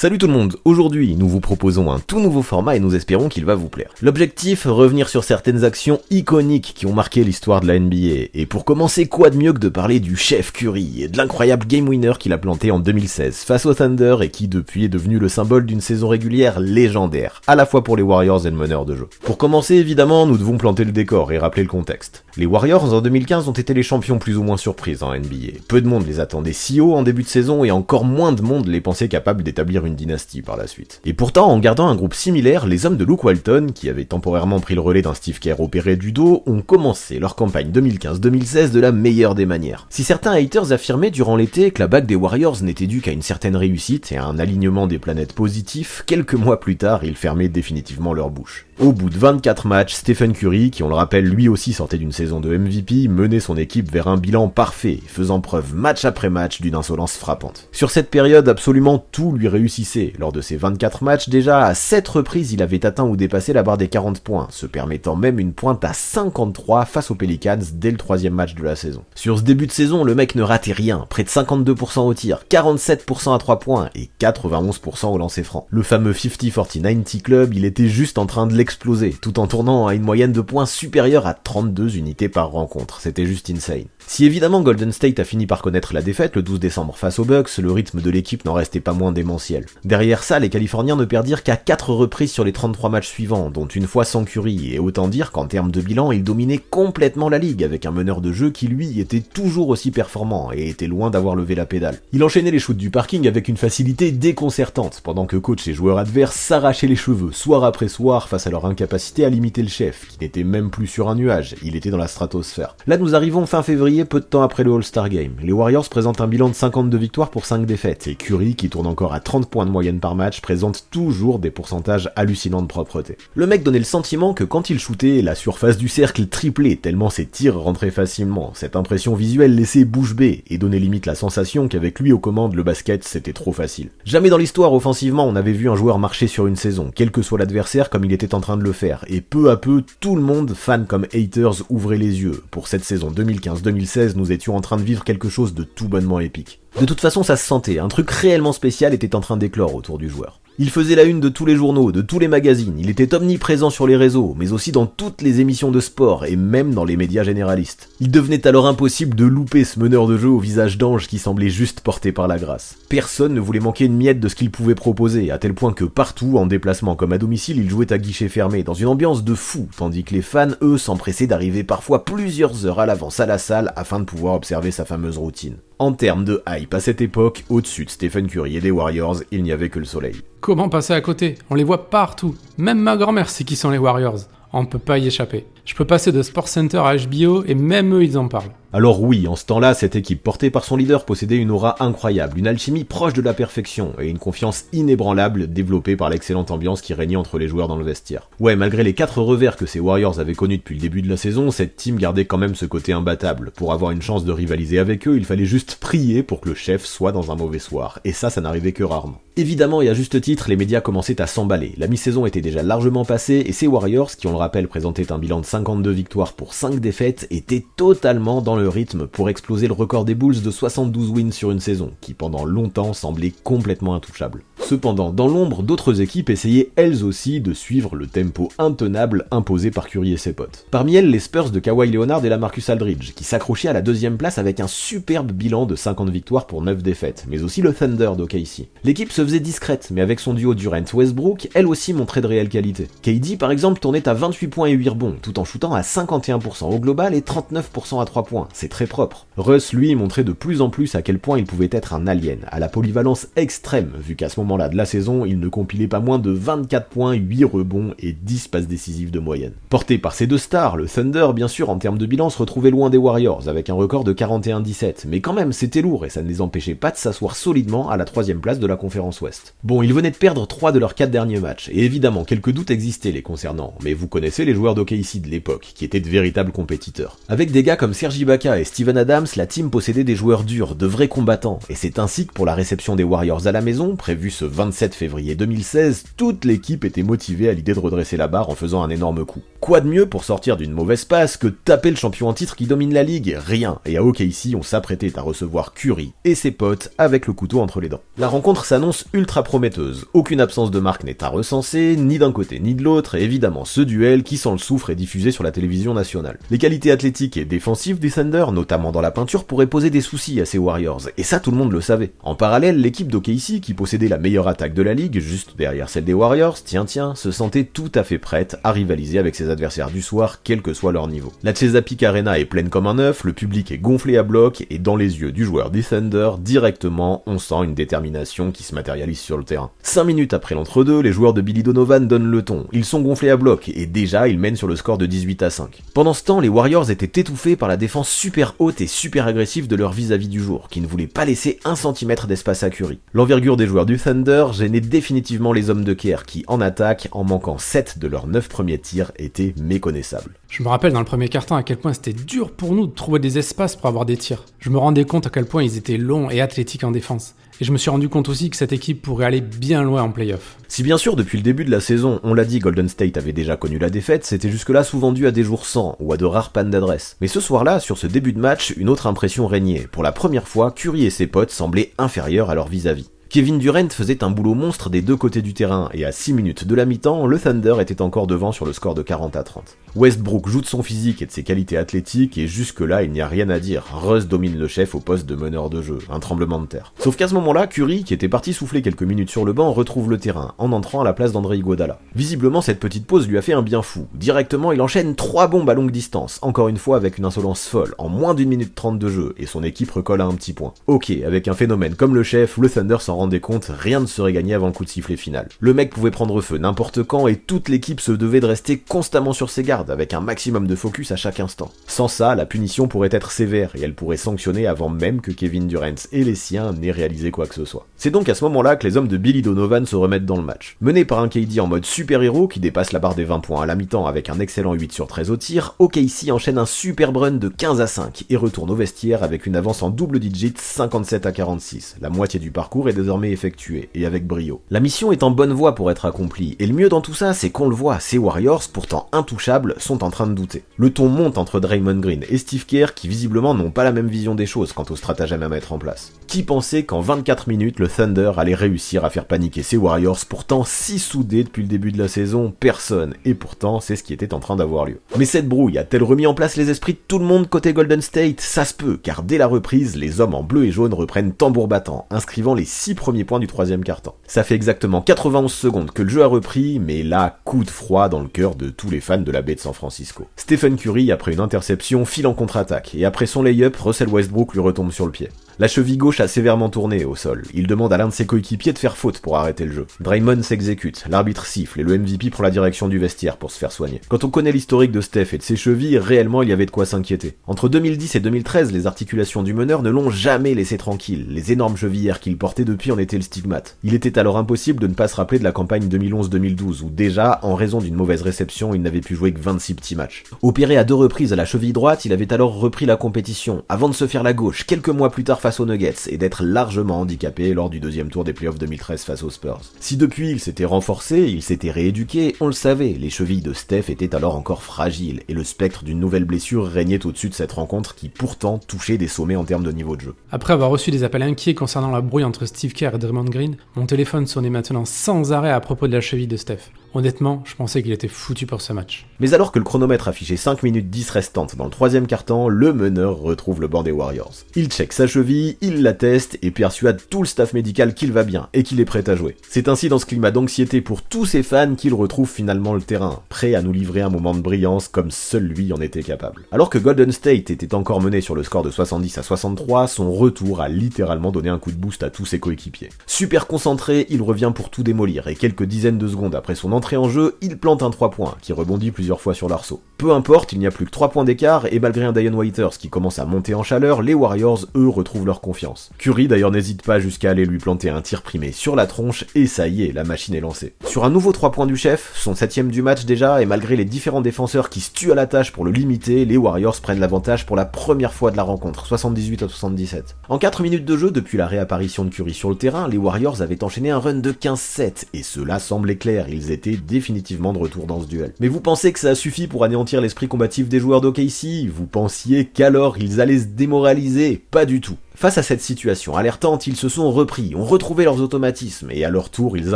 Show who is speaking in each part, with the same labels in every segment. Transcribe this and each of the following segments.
Speaker 1: Salut tout le monde, aujourd'hui nous vous proposons un tout nouveau format et nous espérons qu'il va vous plaire. L'objectif, revenir sur certaines actions iconiques qui ont marqué l'histoire de la NBA. Et pour commencer, quoi de mieux que de parler du chef Curry et de l'incroyable game winner qu'il a planté en 2016 face au Thunder et qui depuis est devenu le symbole d'une saison régulière légendaire, à la fois pour les Warriors et le meneur de jeu. Pour commencer, évidemment, nous devons planter le décor et rappeler le contexte. Les Warriors en 2015 ont été les champions plus ou moins surprises en NBA. Peu de monde les attendait si haut en début de saison et encore moins de monde les pensait capables d'établir une dynastie par la suite. Et pourtant, en gardant un groupe similaire, les hommes de Luke Walton, qui avaient temporairement pris le relais d'un Steve Kerr opéré du dos, ont commencé leur campagne 2015-2016 de la meilleure des manières. Si certains haters affirmaient durant l'été que la bague des Warriors n'était due qu'à une certaine réussite et à un alignement des planètes positif, quelques mois plus tard, ils fermaient définitivement leur bouche. Au bout de 24 matchs, Stephen Curry, qui on le rappelle lui aussi sortait d'une saison de MVP, menait son équipe vers un bilan parfait, faisant preuve match après match d'une insolence frappante. Sur cette période, absolument tout lui réussissait. Lors de ses 24 matchs, déjà à 7 reprises, il avait atteint ou dépassé la barre des 40 points, se permettant même une pointe à 53 face aux Pelicans dès le 3e match de la saison. Sur ce début de saison, le mec ne ratait rien, près de 52% au tir, 47% à 3 points et 91% au lancer franc. Le fameux 50-40-90 club, il était juste en train de l'exploser, tout en tournant à une moyenne de points supérieure à 32 unités par rencontre. C'était juste insane. Si évidemment Golden State a fini par connaître la défaite le 12 décembre face aux Bucks, le rythme de l'équipe n'en restait pas moins démentiel. Derrière ça, les Californiens ne perdirent qu'à 4 reprises sur les 33 matchs suivants, dont une fois sans Curry, et autant dire qu'en termes de bilan, ils dominaient complètement la ligue, avec un meneur de jeu qui lui était toujours aussi performant, et était loin d'avoir levé la pédale. Il enchaînait les shoots du parking avec une facilité déconcertante, pendant que coach et joueurs adverses s'arrachaient les cheveux, soir après soir, face à leur incapacité à limiter le chef, qui n'était même plus sur un nuage, il était dans la stratosphère. Là nous arrivons fin février, peu de temps après le All-Star Game. Les Warriors présentent un bilan de 52 victoires pour 5 défaites, et Curry, qui tourne encore à 30 points de moyenne par match, présente toujours des pourcentages hallucinants de propreté. Le mec donnait le sentiment que quand il shootait, la surface du cercle triplait, tellement ses tirs rentraient facilement. Cette impression visuelle laissait bouche bée, et donnait limite la sensation qu'avec lui aux commandes, le basket c'était trop facile. Jamais dans l'histoire, offensivement, on avait vu un joueur marcher sur une saison, quel que soit l'adversaire, comme il était en train de le faire, et peu à peu, tout le monde, fans comme haters, ouvrait les yeux. Pour cette saison 2015-2016, nous étions en train de vivre quelque chose de tout bonnement épique. De toute façon, ça se sentait, un truc réellement spécial était en train d'éclore autour du joueur. Il faisait la une de tous les journaux, de tous les magazines, il était omniprésent sur les réseaux, mais aussi dans toutes les émissions de sport, et même dans les médias généralistes. Il devenait alors impossible de louper ce meneur de jeu au visage d'ange qui semblait juste porté par la grâce. Personne ne voulait manquer une miette de ce qu'il pouvait proposer, à tel point que partout, en déplacement comme à domicile, il jouait à guichet fermé, dans une ambiance de fou, tandis que les fans, eux, s'empressaient d'arriver parfois plusieurs heures à l'avance à la salle afin de pouvoir observer sa fameuse routine. En termes de hype à cette époque, au-dessus de Stephen Curry et des Warriors, il n'y avait que le soleil.
Speaker 2: Comment passer à côté? On les voit partout. Même ma grand-mère sait qui sont les Warriors. On ne peut pas y échapper. Je peux passer de SportsCenter à HBO et même eux ils en parlent.
Speaker 1: Alors oui, en ce temps-là, cette équipe portée par son leader possédait une aura incroyable, une alchimie proche de la perfection et une confiance inébranlable développée par l'excellente ambiance qui régnait entre les joueurs dans le vestiaire. Ouais, malgré les 4 revers que ces Warriors avaient connus depuis le début de la saison, cette team gardait quand même ce côté imbattable. Pour avoir une chance de rivaliser avec eux, il fallait juste prier pour que le chef soit dans un mauvais soir, et ça n'arrivait que rarement. Évidemment, et à juste titre, les médias commençaient à s'emballer. La mi-saison était déjà largement passée, et ces Warriors, qui on le rappelle présentaient un bilan de 52 victoires pour 5 défaites, étaient totalement dans le rythme pour exploser le record des Bulls de 72 wins sur une saison, qui pendant longtemps semblait complètement intouchable. Cependant, dans l'ombre, d'autres équipes essayaient elles aussi de suivre le tempo intenable imposé par Curry et ses potes. Parmi elles, les Spurs de Kawhi Leonard et la Marcus Aldridge, qui s'accrochaient à la 2e place avec un superbe bilan de 50 victoires pour 9 défaites, mais aussi le Thunder d'OKC. L'équipe se faisait discrète, mais avec son duo Durant-Westbrook, elle aussi montrait de réelles qualités. KD par exemple tournait à 28 points et 8 rebonds, tout en shootant à 51% au global et 39% à 3 points, c'est très propre. Russ, lui, montrait de plus en plus à quel point il pouvait être un alien, à la polyvalence extrême, vu qu'à ce moment-là de la saison, il ne compilait pas moins de 24 points, 8 rebonds et 10 passes décisives de moyenne. Porté par ces deux stars, le Thunder, bien sûr, en termes de bilan, se retrouvait loin des Warriors, avec un record de 41-17, mais quand même, c'était lourd et ça ne les empêchait pas de s'asseoir solidement à la 3e place de la conférence Ouest. Bon, ils venaient de perdre 3 de leurs 4 derniers matchs, et évidemment, quelques doutes existaient les concernant, mais vous connaissez les joueurs d'OKC de l'époque, qui étaient de véritables compétiteurs. Avec des gars comme Serge Ibaka Ibaka et Steven Adams, la team possédait des joueurs durs, de vrais combattants, et c'est ainsi que pour la réception des Warriors à la maison, prévue ce 27 février 2016, toute l'équipe était motivée à l'idée de redresser la barre en faisant un énorme coup. Quoi de mieux pour sortir d'une mauvaise passe que taper le champion en titre qui domine la ligue? Rien, et à OKC, on s'apprêtait à recevoir Curry et ses potes avec le couteau entre les dents. La rencontre s'annonce ultra prometteuse, aucune absence de marque n'est à recenser, ni d'un côté ni de l'autre, et évidemment ce duel qui sent le soufre est diffusé sur la télévision nationale. Les qualités athlétiques et défensives du Thunder, notamment dans la peinture, pourraient poser des soucis à ces Warriors, et ça tout le monde le savait. En parallèle, l'équipe d'OKC, qui possédait la meilleure attaque de la ligue, juste derrière celle des Warriors, tiens, se sentait tout à fait prête à rivaliser avec ses adversaires du soir, quel que soit leur niveau. La Chesapeake Arena est pleine comme un œuf, le public est gonflé à bloc, et dans les yeux du joueur du Thunder, directement, on sent une détermination qui se matérialise sur le terrain. 5 minutes après l'entre-deux, les joueurs de Billy Donovan donnent le ton. Ils sont gonflés à bloc, et déjà, ils mènent sur le score de 18-5. Pendant ce temps, les Warriors étaient étouffés par la défense super haute et super agressive de leur vis-à-vis du jour, qui ne voulait pas laisser 1 centimètre d'espace à Curry. L'envergure des joueurs du Thunder gênait définitivement les hommes de Kerr, qui, en attaque, en manquant 7 de leurs 9 premiers tirs, étaient méconnaissables.
Speaker 2: Je me rappelle dans le premier quart-temps à quel point c'était dur pour nous de trouver des espaces pour avoir des tirs. Je me rendais compte à quel point ils étaient longs et athlétiques en défense. Et je me suis rendu compte aussi que cette équipe pourrait aller bien loin en play-off.
Speaker 1: Si bien sûr, depuis le début de la saison, on l'a dit, Golden State avait déjà connu la défaite, c'était jusque-là souvent dû à des jours sans, ou à de rares pannes d'adresse. Mais ce soir-là, sur ce début de match, une autre impression régnait. Pour la première fois, Curry et ses potes semblaient inférieurs à leur vis-à-vis. Kevin Durant faisait un boulot monstre des deux côtés du terrain, et à 6 minutes de la mi-temps, le Thunder était encore devant sur le score de 40-30. Westbrook joue de son physique et de ses qualités athlétiques, et jusque-là, il n'y a rien à dire. Russ domine le chef au poste de meneur de jeu, un tremblement de terre. Sauf qu'à ce moment-là, Curry, qui était parti souffler quelques minutes sur le banc, retrouve le terrain, en entrant à la place d'André Iguodala. Visiblement, cette petite pause lui a fait un bien fou. Directement, il enchaîne 3 bombes à longue distance, encore une fois avec une insolence folle, en moins d'1 minute 30 de jeu, et son équipe recolle à un petit point. Ok, avec un phénomène comme le chef, le Thunder s'en rendait compte, rien ne serait gagné avant le coup de sifflet final. Le mec pouvait prendre feu n'importe quand, et toute l'équipe se devait de rester constamment sur ses gardes, avec un maximum de focus à chaque instant. Sans ça, la punition pourrait être sévère, et elle pourrait sanctionner avant même que Kevin Durant et les siens n'aient réalisé quoi que ce soit. C'est donc à ce moment-là que les hommes de Billy Donovan se remettent dans le match. Menés par un KD en mode super-héros qui dépasse la barre des 20 points à la mi-temps avec un excellent 8 sur 13 au tir, OKC enchaîne un super run de 15-5 et retourne au vestiaire avec une avance en double digit 57-46. La moitié du parcours est désormais effectuée, et avec brio. La mission est en bonne voie pour être accomplie, et le mieux dans tout ça, c'est qu'on le voit, ces Warriors, pourtant intouchables, sont en train de douter. Le ton monte entre Draymond Green et Steve Kerr qui visiblement n'ont pas la même vision des choses quant au stratagème à mettre en place. Qui pensait qu'en 24 minutes, le Thunder allait réussir à faire paniquer ces Warriors, pourtant si soudés depuis le début de la saison? Personne, et pourtant c'est ce qui était en train d'avoir lieu. Mais cette brouille a-t-elle remis en place les esprits de tout le monde côté Golden State? Ça se peut, car dès la reprise, les hommes en bleu et jaune reprennent tambour battant, inscrivant les 6 premiers points du troisième quart-temps. Ça fait exactement 91 secondes que le jeu a repris, mais là, coup de froid dans le cœur de tous les fans de la baie de San Francisco. Stephen Curry, après une interception, file en contre-attaque, et après son lay-up, Russell Westbrook lui retombe sur le pied. La cheville gauche a sévèrement tourné au sol. Il demande à l'un de ses coéquipiers de faire faute pour arrêter le jeu. Draymond s'exécute, l'arbitre siffle et le MVP prend la direction du vestiaire pour se faire soigner. Quand on connaît l'historique de Steph et de ses chevilles, réellement il y avait de quoi s'inquiéter. Entre 2010 et 2013, les articulations du meneur ne l'ont jamais laissé tranquille. Les énormes chevillères qu'il portait depuis en étaient le stigmate. Il était alors impossible de ne pas se rappeler de la campagne 2011-2012 où déjà, en raison d'une mauvaise réception, il n'avait pu jouer que 26 petits matchs. Opéré à 2 reprises à la cheville droite, il avait alors repris la compétition, avant de se faire la gauche, quelques mois plus tard face aux Nuggets, et d'être largement handicapé lors du deuxième tour des playoffs 2013 face aux Spurs. Si depuis il s'était renforcé, il s'était rééduqué, on le savait, les chevilles de Steph étaient alors encore fragiles, et le spectre d'une nouvelle blessure régnait au-dessus de cette rencontre qui pourtant touchait des sommets en termes de niveau de jeu.
Speaker 2: Après avoir reçu des appels inquiets concernant la brouille entre Steve Kerr et Draymond Green, mon téléphone sonnait maintenant sans arrêt à propos de la cheville de Steph. Honnêtement, je pensais qu'il était foutu pour ce match.
Speaker 1: Mais alors que le chronomètre affichait 5 minutes 10 restantes dans le troisième quart-temps, le meneur retrouve le banc des Warriors. Il check sa cheville, il la teste et persuade tout le staff médical qu'il va bien et qu'il est prêt à jouer. C'est ainsi dans ce climat d'anxiété pour tous ses fans qu'il retrouve finalement le terrain, prêt à nous livrer un moment de brillance comme seul lui en était capable. Alors que Golden State était encore mené sur le score de 70-63, son retour a littéralement donné un coup de boost à tous ses coéquipiers. Super concentré, il revient pour tout démolir et quelques dizaines de secondes après son entrée en jeu, il plante un 3 points qui rebondit plusieurs fois sur l'arceau. Peu importe, il n'y a plus que 3 points d'écart, et malgré un Dion Waiters qui commence à monter en chaleur, les Warriors, eux, retrouvent leur confiance. Curry d'ailleurs n'hésite pas jusqu'à aller lui planter un tir primé sur la tronche, et ça y est, la machine est lancée. Sur un nouveau 3 points du chef, son 7ème du match déjà, et malgré les différents défenseurs qui se tuent à la tâche pour le limiter, les Warriors prennent l'avantage pour la première fois de la rencontre, 78-77. En 4 minutes de jeu, depuis la réapparition de Curry sur le terrain, les Warriors avaient enchaîné un run de 15-7, et cela semblait clair, ils étaient définitivement de retour dans ce duel. Mais vous pensez que ça a suffi pour anéantir l'esprit combatif des joueurs d'OKC? Vous pensiez qu'alors ils allaient se démoraliser? Pas du tout. Face à cette situation alertante, ils se sont repris, ont retrouvé leurs automatismes, et à leur tour, ils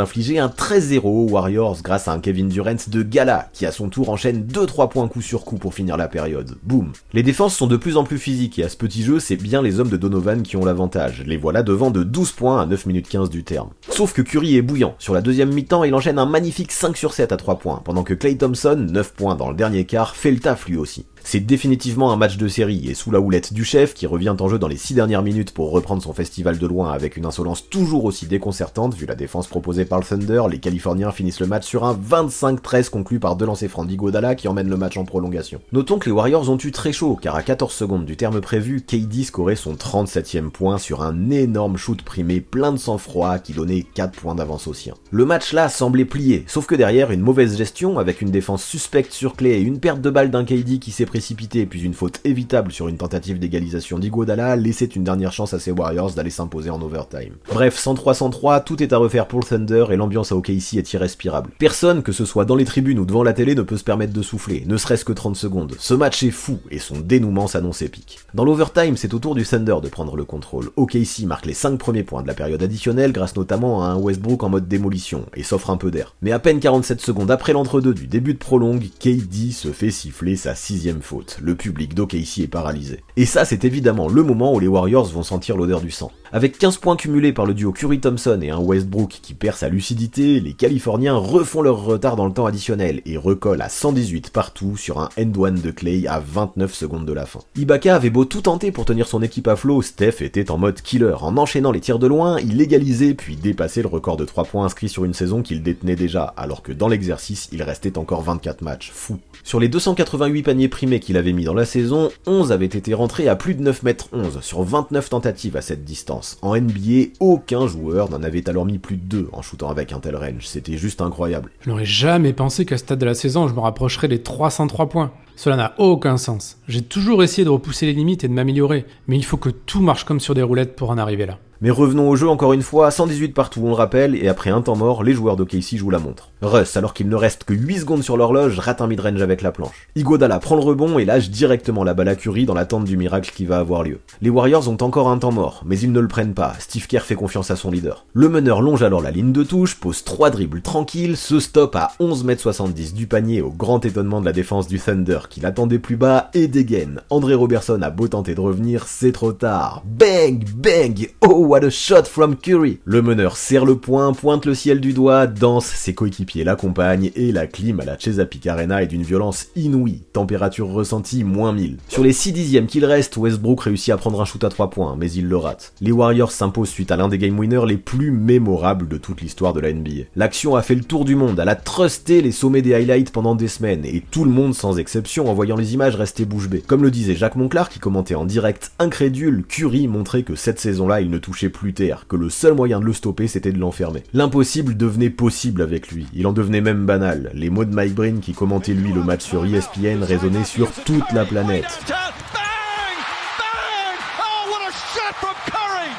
Speaker 1: infligeaient un 13-0 aux Warriors grâce à un Kevin Durant de gala, qui à son tour enchaîne 2-3 points coup sur coup pour finir la période. Boum. Les défenses sont de plus en plus physiques, et à ce petit jeu, c'est bien les hommes de Donovan qui ont l'avantage. Les voilà devant de 12 points à 9 minutes 15 du terme. Sauf que Curry est bouillant. Sur la deuxième mi-temps, il enchaîne un magnifique 5 sur 7 à 3 points, pendant que Klay Thompson, 9 points dans le dernier quart, fait le taf lui aussi. C'est définitivement un match de série, et sous la houlette du chef, qui revient en jeu dans les 6 dernières minutes pour reprendre son festival de loin avec une insolence toujours aussi déconcertante, vu la défense proposée par le Thunder, les Californiens finissent le match sur un 25-13 conclu par 2 lancers francs d'Iguodala qui emmène le match en prolongation. Notons que les Warriors ont eu très chaud, car à 14 secondes du terme prévu, KD scorait son 37ème point sur un énorme shoot primé plein de sang-froid qui donnait 4 points d'avance aux siens. Le match là semblait plié, sauf que derrière, une mauvaise gestion, avec une défense suspecte sur Klay et une perte de balle d'un KD qui s'est précipité puis une faute évitable sur une tentative d'égalisation d'Iguodala laissait une dernière chance à ses Warriors d'aller s'imposer en overtime. Bref, 103-103, tout est à refaire pour le Thunder et l'ambiance à OKC est irrespirable. Personne, que ce soit dans les tribunes ou devant la télé, ne peut se permettre de souffler, ne serait-ce que 30 secondes. Ce match est fou et son dénouement s'annonce épique. Dans l'overtime, c'est au tour du Thunder de prendre le contrôle. OKC marque les 5 premiers points de la période additionnelle grâce notamment à un Westbrook en mode démolition et s'offre un peu d'air. Mais à peine 47 secondes après l'entre-deux du début de prolongue, KD se fait siffler sa 6ème faute. Le public d'OKC est paralysé. Et ça, c'est évidemment le moment où les Warriors vont sentir l'odeur du sang. Avec 15 points cumulés par le duo Curry-Thompson et un Westbrook qui perd sa lucidité, les Californiens refont leur retard dans le temps additionnel et recollent à 118 partout sur un end-one de Klay à 29 secondes de la fin. Ibaka avait beau tout tenter pour tenir son équipe à flot, Steph était en mode killer. En enchaînant les tirs de loin, il égalisait puis dépassait le record de 3 points inscrits sur une saison qu'il détenait déjà, alors que dans l'exercice, il restait encore 24 matchs. Fou. Sur les 288 paniers primés qu'il avait mis dans la saison, 11 avaient été rentrés à plus de 9m11 sur 29 tentatives à cette distance. En NBA, aucun joueur n'en avait alors mis plus de 2 en shootant avec un tel range, c'était juste incroyable.
Speaker 2: Je n'aurais jamais pensé qu'à ce stade de la saison, je me rapprocherais des 303 points. Cela n'a aucun sens. J'ai toujours essayé de repousser les limites et de m'améliorer, mais il faut que tout marche comme sur des roulettes pour en arriver là.
Speaker 1: Mais revenons au jeu encore une fois, 118 partout on le rappelle, et après un temps mort, les joueurs d'OKC jouent la montre. Russ, alors qu'il ne reste que 8 secondes sur l'horloge, rate un midrange avec la planche. Iguodala prend le rebond et lâche directement la balle à Curry dans l'attente du miracle qui va avoir lieu. Les Warriors ont encore un temps mort, mais ils ne le prennent pas, Steve Kerr fait confiance à son leader. Le meneur longe alors la ligne de touche, pose 3 dribbles tranquilles, se stoppe à 11m70 du panier au grand étonnement de la défense du Thunder qui l'attendait plus bas et dégaine. André Robertson a beau tenter de revenir, c'est trop tard. Bang, bang, oh what a shot from Curry. Le meneur serre le poing, pointe le ciel du doigt, danse, ses coéquipiers l'accompagnent et la clim à la Chesapeake Arena est d'une violence inouïe. Température ressentie, moins 1000. Sur les 6 dixièmes qu'il reste, Westbrook réussit à prendre un shoot à 3 points, mais il le rate. Les Warriors s'imposent suite à l'un des game winners les plus mémorables de toute l'histoire de la NBA. L'action a fait le tour du monde, elle a trusté les sommets des highlights pendant des semaines, et tout le monde sans exception en voyant les images restait bouche bée. Comme le disait Jacques Monclar qui commentait en direct incrédule, Curry montrait que cette saison-là il ne touchait plus terre, que le seul moyen de le stopper c'était de l'enfermer. L'impossible devenait possible avec lui, il en devenait même banal. Les mots de Mike Breen qui commentait lui le match sur ESPN résonnaient sur toute la planète.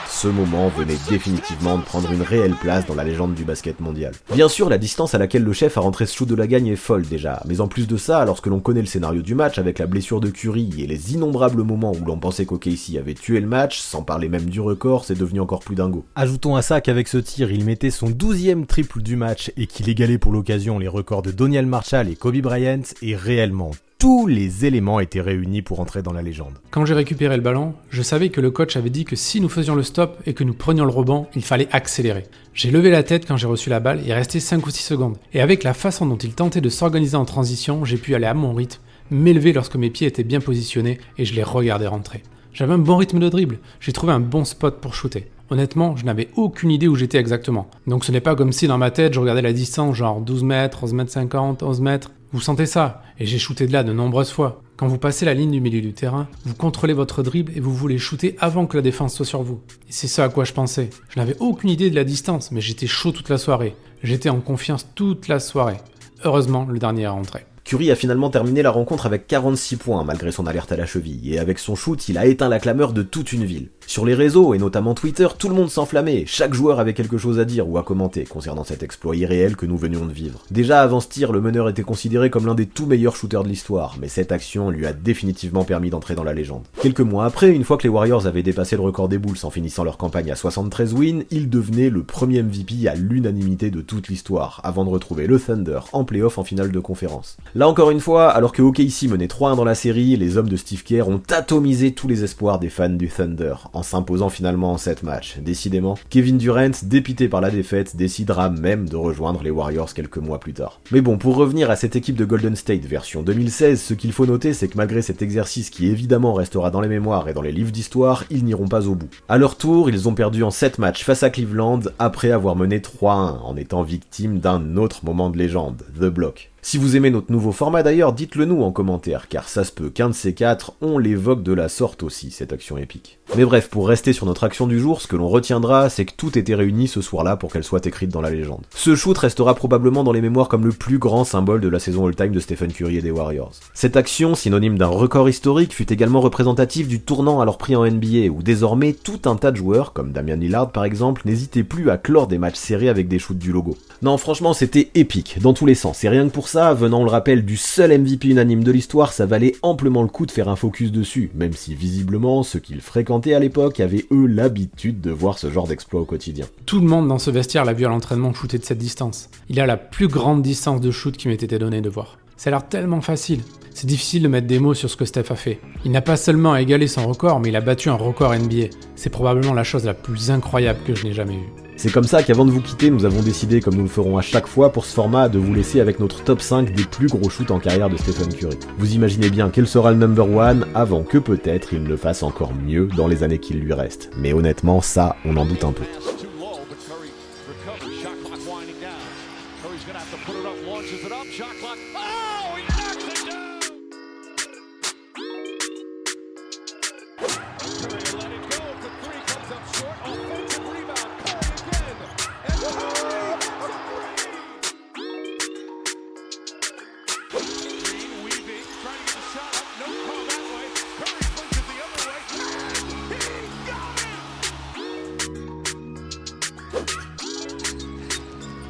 Speaker 1: Ce moment venait définitivement de prendre une réelle place dans la légende du basket mondial. Bien sûr, la distance à laquelle le chef a rentré ce shoot de la gagne est folle déjà, mais en plus de ça, lorsque l'on connaît le scénario du match avec la blessure de Curry et les innombrables moments où l'on pensait qu'OKC avait tué le match, sans parler même du record, c'est devenu encore plus dingo.
Speaker 3: Ajoutons à ça qu'avec ce tir, il mettait son 12e triple du match et qu'il égalait pour l'occasion les records de Doniel Marshall et Kobe Bryant, et réellement, tous les éléments étaient réunis pour entrer dans la légende.
Speaker 2: Quand j'ai récupéré le ballon, je savais que le coach avait dit que si nous faisions le stop et que nous prenions le rebond, il fallait accélérer. J'ai levé la tête quand j'ai reçu la balle, il restait 5 ou 6 secondes. Et avec la façon dont il tentait de s'organiser en transition, j'ai pu aller à mon rythme, m'élever lorsque mes pieds étaient bien positionnés et je les regardais rentrer. J'avais un bon rythme de dribble, j'ai trouvé un bon spot pour shooter. Honnêtement, je n'avais aucune idée où j'étais exactement. Donc ce n'est pas comme si dans ma tête je regardais la distance genre 12 mètres, 11 mètres 50, 11 mètres. Vous sentez ça, et j'ai shooté de là de nombreuses fois. Quand vous passez la ligne du milieu du terrain, vous contrôlez votre dribble et vous voulez shooter avant que la défense soit sur vous. Et c'est ça à quoi je pensais. Je n'avais aucune idée de la distance, mais j'étais chaud toute la soirée. J'étais en confiance toute la soirée. Heureusement, le dernier est rentré.
Speaker 1: Curry a finalement terminé la rencontre avec 46 points malgré son alerte à la cheville, et avec son shoot, il a éteint la clameur de toute une ville. Sur les réseaux, et notamment Twitter, tout le monde s'enflammait, chaque joueur avait quelque chose à dire ou à commenter concernant cet exploit irréel que nous venions de vivre. Déjà avant ce tir, le meneur était considéré comme l'un des tout meilleurs shooters de l'histoire, mais cette action lui a définitivement permis d'entrer dans la légende. Quelques mois après, une fois que les Warriors avaient dépassé le record des Bulls en finissant leur campagne à 73 wins, ils devenaient le premier MVP à l'unanimité de toute l'histoire, avant de retrouver le Thunder en play-off en finale de conférence. Là encore une fois, alors que OKC menait 3-1 dans la série, les hommes de Steve Kerr ont atomisé tous les espoirs des fans du Thunder, en s'imposant finalement en 7 matchs. Décidément, Kevin Durant, dépité par la défaite, décidera même de rejoindre les Warriors quelques mois plus tard. Mais bon, pour revenir à cette équipe de Golden State version 2016, ce qu'il faut noter, c'est que malgré cet exercice qui évidemment restera dans les mémoires et dans les livres d'histoire, ils n'iront pas au bout. À leur tour, ils ont perdu en 7 matchs face à Cleveland, après avoir mené 3-1, en étant victimes d'un autre moment de légende, The Block. Si vous aimez notre nouveau format d'ailleurs, dites-le nous en commentaire, car ça se peut qu'un de ces 4, on l'évoque de la sorte aussi, cette action épique. Mais bref, pour rester sur notre action du jour, ce que l'on retiendra, c'est que tout était réuni ce soir-là pour qu'elle soit écrite dans la légende. Ce shoot restera probablement dans les mémoires comme le plus grand symbole de la saison all-time de Stephen Curry et des Warriors. Cette action, synonyme d'un record historique, fut également représentative du tournant alors pris en NBA, où désormais tout un tas de joueurs, comme Damian Lillard par exemple, n'hésitaient plus à clore des matchs serrés avec des shoots du logo. Non, franchement, c'était épique, dans tous les sens, et rien que pour ça, venant le rappel du seul MVP unanime de l'histoire, ça valait amplement le coup de faire un focus dessus, même si visiblement, ceux qui le fréquentaient à l'époque avaient eux l'habitude de voir ce genre d'exploit au quotidien.
Speaker 2: Tout le monde dans ce vestiaire l'a vu à l'entraînement shooter de cette distance. Il a la plus grande distance de shoot qui m'ait été donnée de voir. Ça a l'air tellement facile. C'est difficile de mettre des mots sur ce que Steph a fait. Il n'a pas seulement égalé son record, mais il a battu un record NBA. C'est probablement la chose la plus incroyable que je n'ai jamais vue.
Speaker 1: C'est comme ça qu'avant de vous quitter, nous avons décidé, comme nous le ferons à chaque fois pour ce format, de vous laisser avec notre top 5 des plus gros shoots en carrière de Stephen Curry. Vous imaginez bien quel sera le number 1 avant que peut-être il ne fasse encore mieux dans les années qui lui restent. Mais honnêtement, ça, on en doute un peu.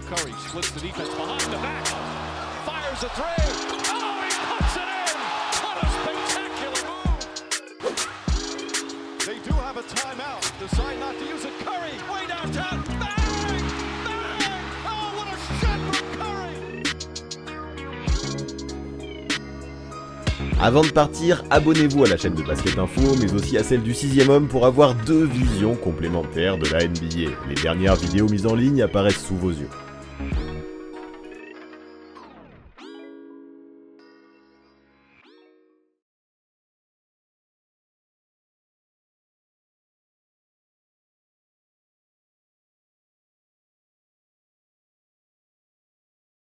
Speaker 4: Curry splits the defense behind the back, fires a three. Oh, he puts it in! What a spectacular move! They do have a timeout. Decide not to use it. Curry, way downtown. Bang! Bang! Oh, what a shot from Curry!
Speaker 1: Avant de partir, abonnez-vous à la chaîne de Basket Info, mais aussi à celle du 6ème homme pour avoir 2 visions complémentaires de la NBA. Les dernières vidéos mises en ligne apparaissent sous vos yeux.